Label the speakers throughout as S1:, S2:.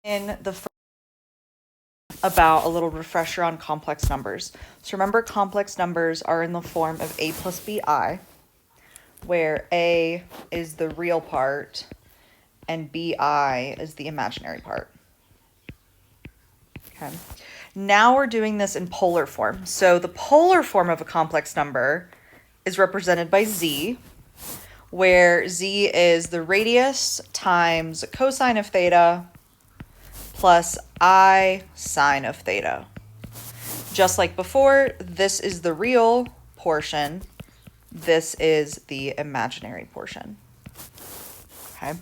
S1: in the about a little refresher on complex numbers. So remember, complex numbers are in the form of a plus bi, where a is the real part and bi is the imaginary part. Okay. Now we're doing this in polar form. So the polar form of a complex number is represented by z, where z is the radius times cosine of theta plus I sine of theta. Just like before, this is the real portion. This is the imaginary portion. Okay.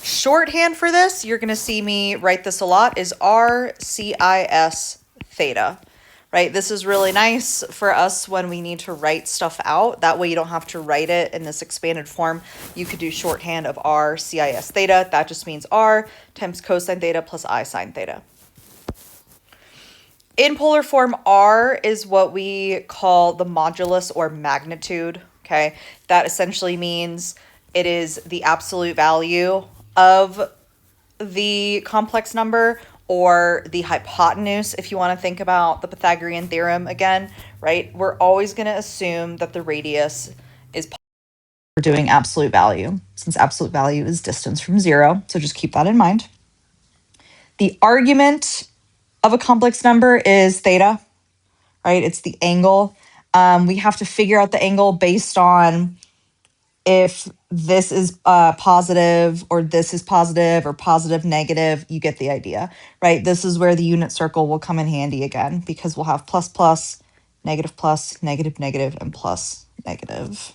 S1: Shorthand for this, you're going to see me write this a lot, is RCIS theta. Right? This is really nice for us when we need to write stuff out. That way you don't have to write it in this expanded form. You could do shorthand of RCIS theta. That just means R times cosine theta plus I sine theta. In polar form, R is what we call the modulus or magnitude, okay? That essentially means it is the absolute value of the complex number, or the hypotenuse, if you want to think about the Pythagorean theorem again, right? We're always going to assume that the radius is we're doing absolute value, since absolute value is distance from zero, so just keep that in mind. The argument of a complex number is theta, right? It's the angle. We have to figure out the angle based on if this is positive or this is positive or positive, negative. You get the idea, right? This is where the unit circle will come in handy again, because we'll have plus, plus, negative, negative, and plus, negative.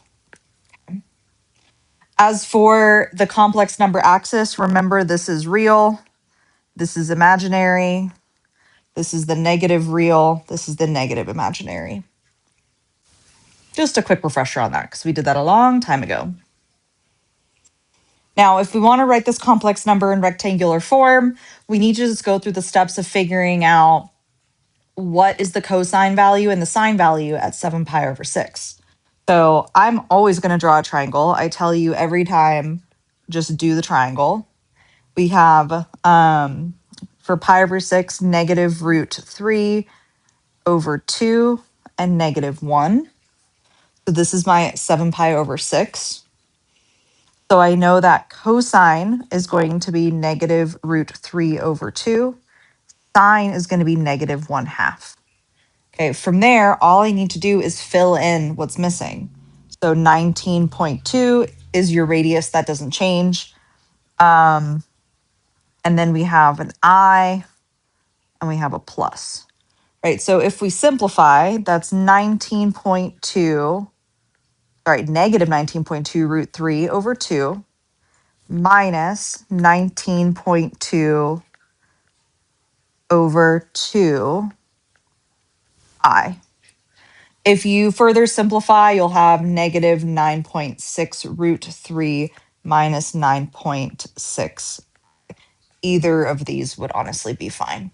S1: As for the complex number axis, remember this is real, this is imaginary, this is the negative real, this is the negative imaginary. Just a quick refresher on that, because we did that a long time ago. Now, if we want to write this complex number in rectangular form, we need to just go through the steps of figuring out what is the cosine value and the sine value at 7 pi over 6. So I'm always going to draw a triangle. I tell you every time, just do the triangle. We have, for pi over 6, negative root 3 over 2 and negative 1. So this is my 7 pi over 6. So I know that cosine is going to be negative root 3 over 2. Sine is going to be negative 1/2. Okay, from there, all I need to do is fill in what's missing. So 19.2 is your radius. That doesn't change. And then we have an I and we have a plus. Right, so if we simplify, that's 19.2, sorry, negative 19.2 root 3 over 2 minus 19.2 over 2 I. If you further simplify, you'll have negative 9.6 root 3 minus 9.6. Either of these would honestly be fine.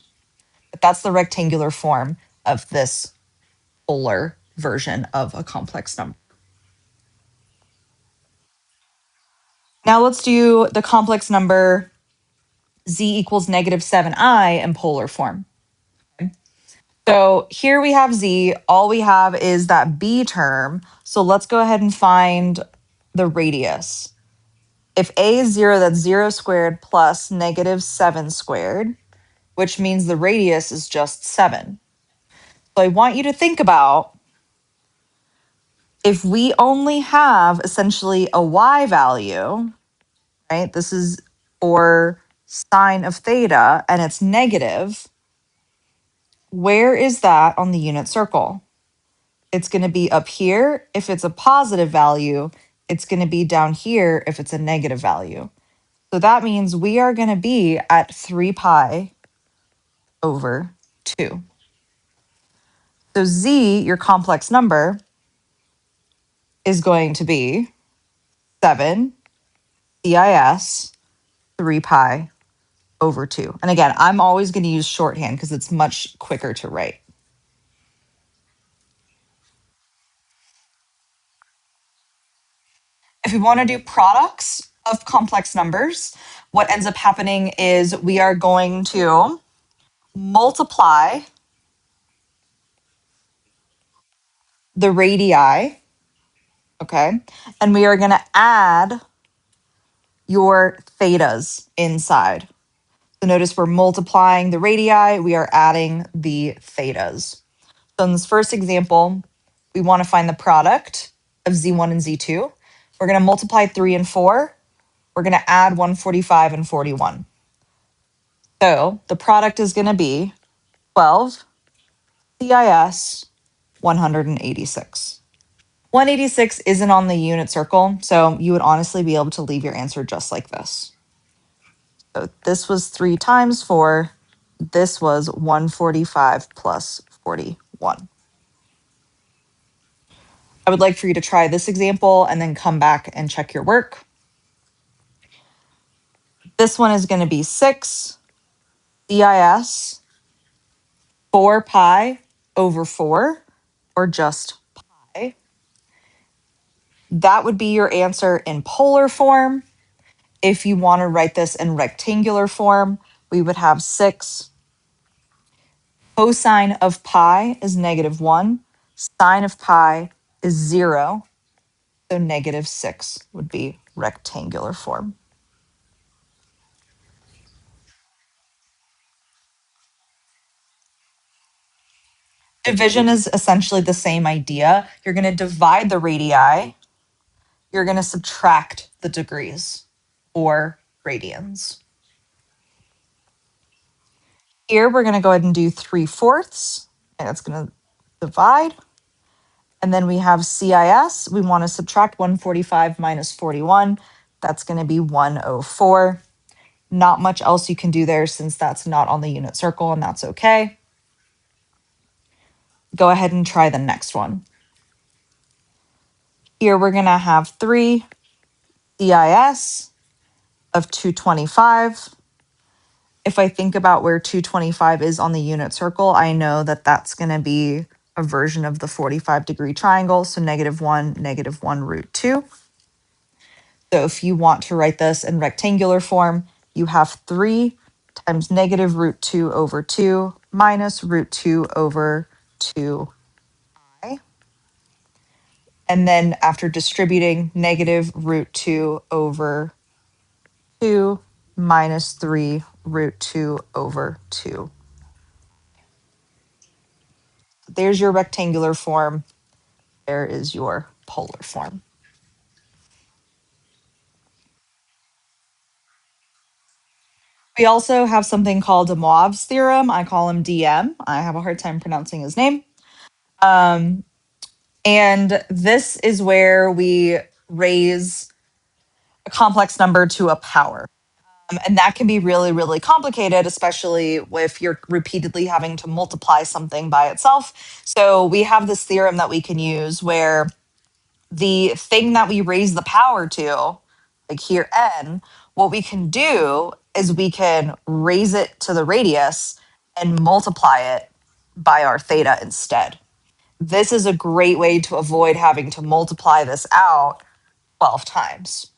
S1: But that's the rectangular form of this polar version of a complex number. Now let's do the complex number z equals negative 7i in polar form. So here we have z. All we have is that b term. So let's go ahead and find the radius. If a is 0, that's 0 squared plus negative 7 squared, which means the radius is just 7. So I want you to think about, if we only have essentially a y value, right? This is, or sine of theta, and it's negative, where is that on the unit circle? It's going to be up here if it's a positive value. It's going to be down here if it's a negative value. So that means we are going to be at 3 pi over 2. So z, your complex number, is going to be 7 CIS 3 pi over 2. And again, I'm always going to use shorthand because it's much quicker to write. If we want to do products of complex numbers, what ends up happening is we are going to multiply the radii, okay? And we are going to add your thetas inside. So notice we're multiplying the radii, we are adding the thetas. So in this first example, we want to find the product of Z1 and Z2. We're going to multiply 3 and 4. We're going to add 145 and 41. So the product is going to be 12 CIS 186. 186 isn't on the unit circle, so you would honestly be able to leave your answer just like this. So this was 3 times 4. This was 145 plus 41. I would like for you to try this example and then come back and check your work. This one is going to be 6 CIS 4 pi over 4, or just pi. That would be your answer in polar form. If you want to write this in rectangular form, we would have 6. Cosine of pi is -1. Sine of pi is 0. So -6 would be rectangular form. Division is essentially the same idea. You're going to divide the radii. You're going to subtract the degrees or radians. Here, we're going to go ahead and do 3/4, and it's going to divide. And then we have CIS. We want to subtract 145 minus 41. That's going to be 104. Not much else you can do there since that's not on the unit circle, and that's okay. Go ahead and try the next one. Here we're going to have 3 CIS of 225. If I think about where 225 is on the unit circle, I know that that's going to be a version of the 45-degree triangle. So -1, -1 root 2. So if you want to write this in rectangular form, you have 3 times -root 2 over 2 minus root 2 over 2i. And then after distributing, -root 2 over 2 minus 3 root 2 over 2. There's your rectangular form. There is your polar form. We also have something called de Moivre's theorem. I call him DM. I have a hard time pronouncing his name. And this is where we raise a complex number to a power. And that can be really, really complicated, especially if you're repeatedly having to multiply something by itself. So we have this theorem that we can use where the thing that we raise the power to, like here n, what we can do is we can raise it to the radius and multiply it by our theta instead. This is a great way to avoid having to multiply this out 12 times.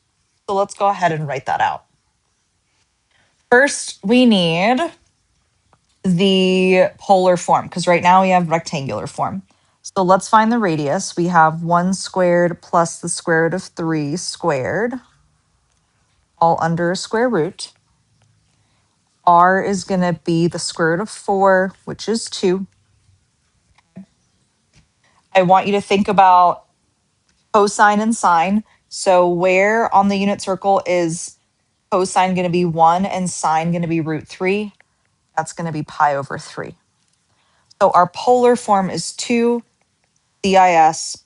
S1: So let's go ahead and write that out. First, we need the polar form, because right now we have rectangular form. So let's find the radius. We have 1 squared plus the square root of 3 squared, all under a square root. R is going to be the square root of 4, which is 2. I want you to think about cosine and sine. So where on the unit circle is cosine going to be 1 and sine going to be root 3? That's going to be pi over 3. So our polar form is 2 CIS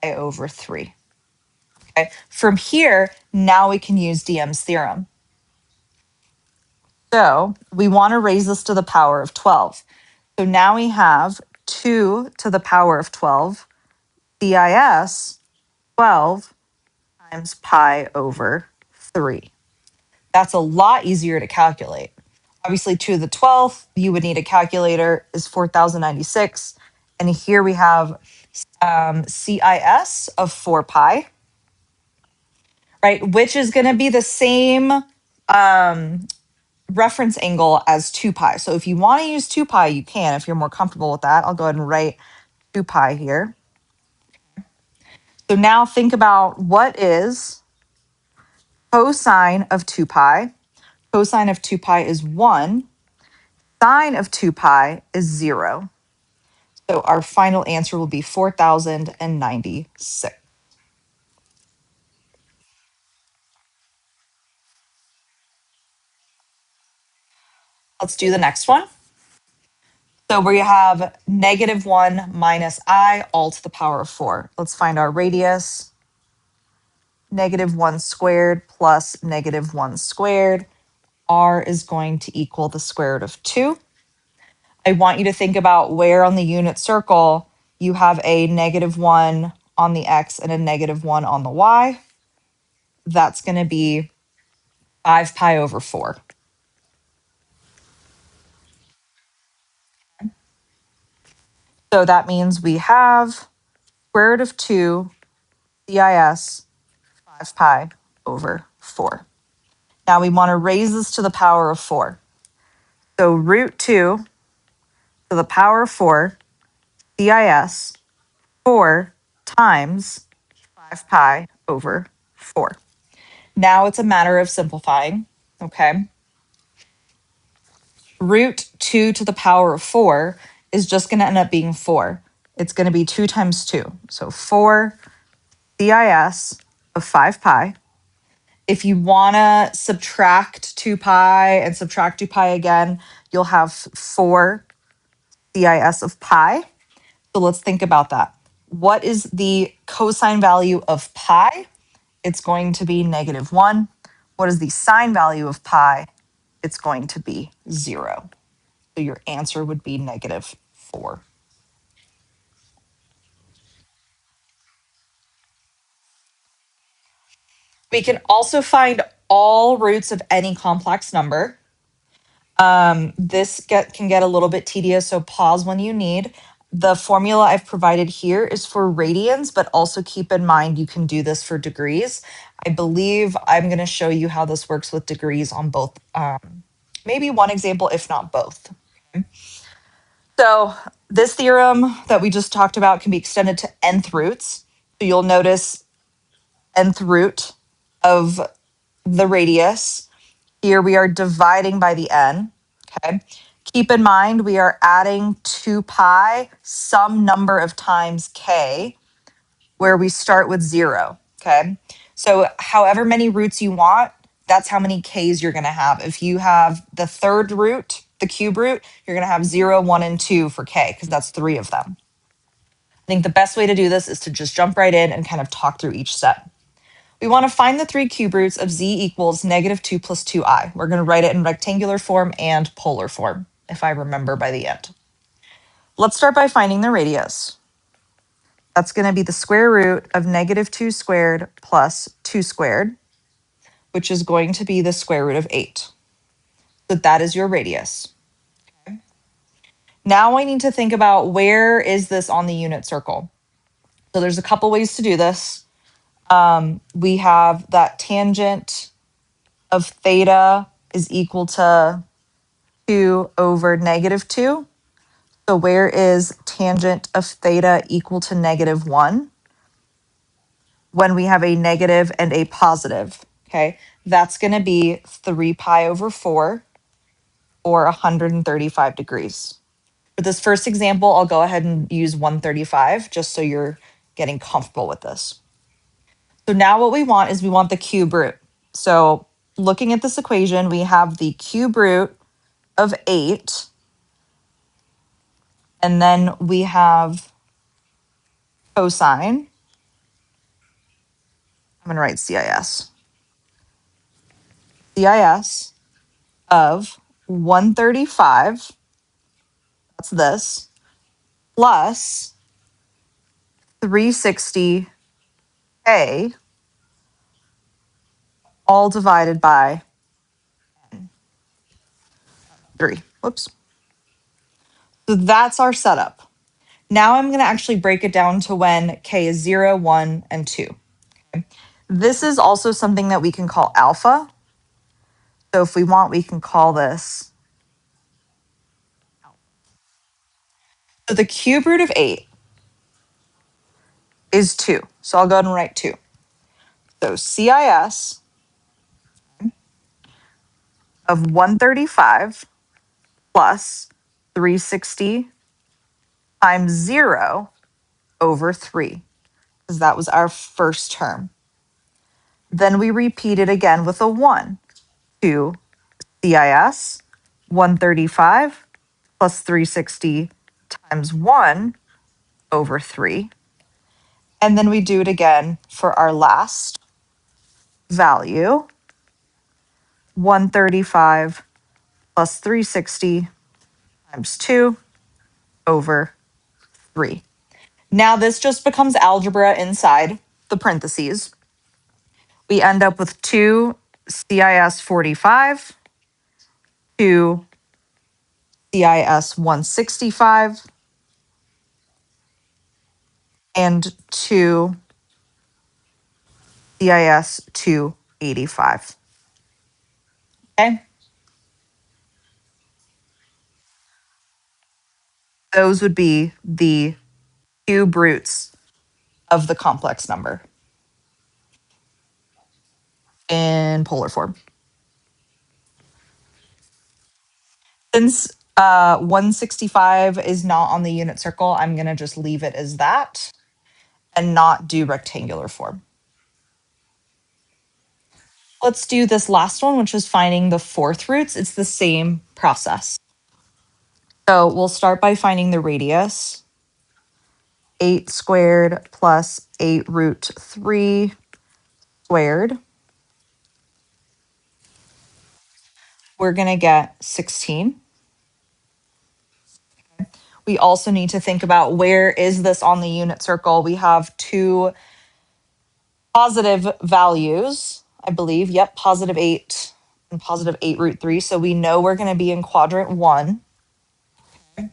S1: pi over 3. Okay. From here, now we can use DM's theorem. So we want to raise this to the power of 12. So now we have 2 to the power of 12 CIS 12 times pi over 3. That's a lot easier to calculate. Obviously, 2 to the 12th, you would need a calculator, is 4,096. And here we have CIS of 4 pi, right? Which is going to be the same reference angle as 2 pi. So if you want to use 2 pi, you can. If you're more comfortable with that, I'll go ahead and write 2 pi here. So now think about what is cosine of 2 pi. Cosine of 2 pi is 1. Sine of 2 pi is 0. So our final answer will be 4,096. Let's do the next one. So we have -1 minus I all to the power of 4. Let's find our radius. -1 squared plus -1 squared. R is going to equal the square root of 2. I want you to think about where on the unit circle you have a -1 on the x and a -1 on the y. That's going to be 5 pi over 4. So that means we have square root of 2 CIS 5 pi over 4. Now we want to raise this to the power of 4. So root 2 to the power of 4 CIS 4 times 5 pi over 4. Now it's a matter of simplifying, okay? Root 2 to the power of 4 is just going to end up being 4. It's going to be 2 times 2. So 4 CIS of 5 pi. If you want to subtract 2 pi and subtract 2 pi again, you'll have 4 CIS of pi. So let's think about that. What is the cosine value of pi? It's going to be -1. What is the sine value of pi? It's going to be 0. So your answer would be -4. We can also find all roots of any complex number. This can get a little bit tedious, so pause when you need. The formula I've provided here is for radians, but also keep in mind you can do this for degrees. I believe I'm going to show you how this works with degrees on both, maybe one example, if not both. Okay. So this theorem that we just talked about can be extended to nth roots. So you'll notice nth root of the radius. Here we are dividing by the n, okay? Keep in mind we are adding 2 pi some number of times k, where we start with 0, okay? So however many roots you want, that's how many k's you're going to have. If you have the third root, the cube root, you're going to have 0, 1, and 2 for k, because that's 3 of them. I think the best way to do this is to just jump right in and kind of talk through each step. We want to find the 3 cube roots of z equals -2 plus 2i. We're going to write it in rectangular form and polar form, if I remember by the end. Let's start by finding the radius. That's going to be the square root of -2 squared plus 2 squared, which is going to be the square root of 8. So that is your radius. Okay. Now I need to think about where is this on the unit circle. So there's a couple ways to do this. We have that tangent of theta is equal to 2 over -2. So where is tangent of theta equal to -1? When we have a negative and a positive, okay? That's going to be 3 pi over 4 or 135 degrees. For this first example, I'll go ahead and use 135 just so you're getting comfortable with this. So now what we want is we want the cube root. So looking at this equation, we have the cube root of 8. And then we have cosine. I'm going to write CIS. CIS of 135, that's this, plus 360k, all divided by 3. Whoops. So that's our setup. Now I'm going to actually break it down to when k is 0, 1, and 2. Okay. This is also something that we can call alpha. So if we want, we can call this. So the cube root of 8 is 2. So I'll go ahead and write 2. So CIS of 135 plus 360 times 0 over 3, because that was our first term. Then we repeat it again with a 1. 2 CIS 135 plus 360 times 1 over 3. And then we do it again for our last value, 135 plus 360 times 2 over 3. Now this just becomes algebra inside the parentheses. We end up with 2 CIS 45, 2 CIS 165, and 2 CIS 285. Okay. Those would be the cube roots of the complex number in polar form. Since 165 is not on the unit circle, I'm going to just leave it as that and not do rectangular form. Let's do this last one, which is finding the fourth roots. It's the same process. So we'll start by finding the radius. 8 squared plus 8 root 3 squared. We're going to get 16. We also need to think about where is this on the unit circle. We have 2 positive values, I believe. Yep, positive 8 and positive 8 root 3. So we know we're going to be in quadrant 1. Okay.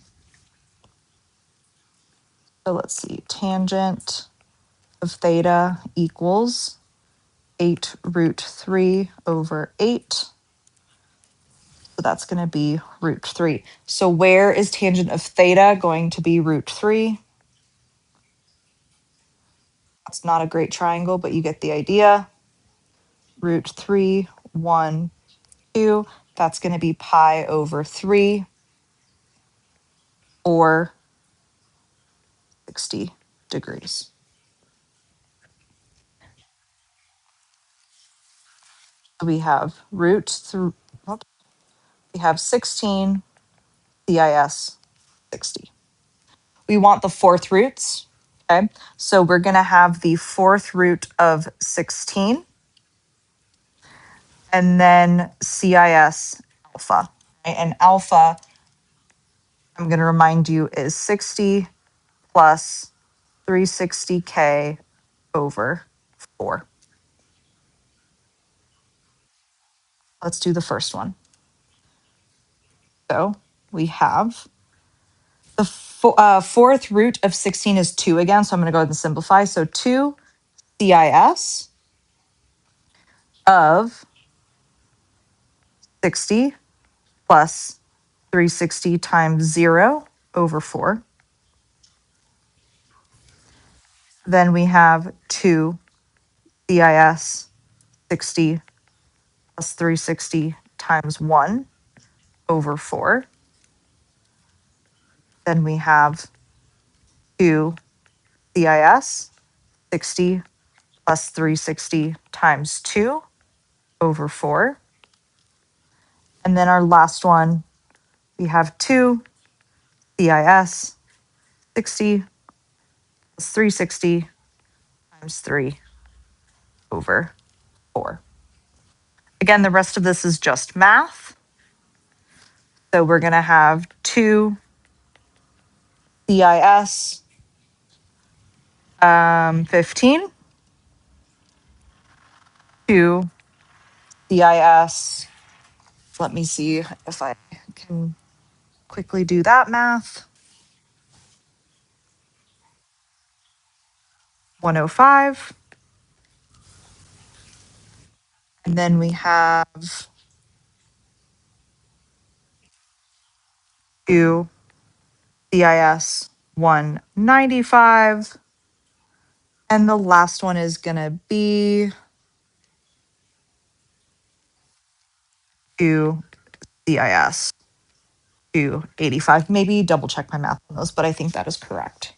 S1: So let's see, tangent of theta equals 8 root 3 over 8. So that's going to be root 3. So where is tangent of theta going to be root 3? That's not a great triangle, but you get the idea. Root 3, 1, 2. That's going to be pi over 3 or 60 degrees. So we have we have 16 CIS 60. We want the fourth roots. Okay, so we're going to have the fourth root of 16 and then CIS alpha. Right? And alpha, I'm going to remind you, is 60 plus 360k over 4. Let's do the first one. So we have the fourth root of 16 is 2 again. So I'm going to go ahead and simplify. So 2 CIS of 60 plus 360 times 0 over 4. Then we have 2 CIS 60 plus 360 times 1 over 4. Then we have 2 CIS 60 plus 360 times 2 over 4. And then our last one, we have 2 CIS 60 plus 360 times 3 over 4. Again, the rest of this is just math. So we're going to have 2 CIS 15, 2 CIS. Let me see if I can quickly do that math. 105 And then we have 2 CIS 195. And the last one is going to be 2 CIS 285. Maybe double check my math on those, but I think that is correct.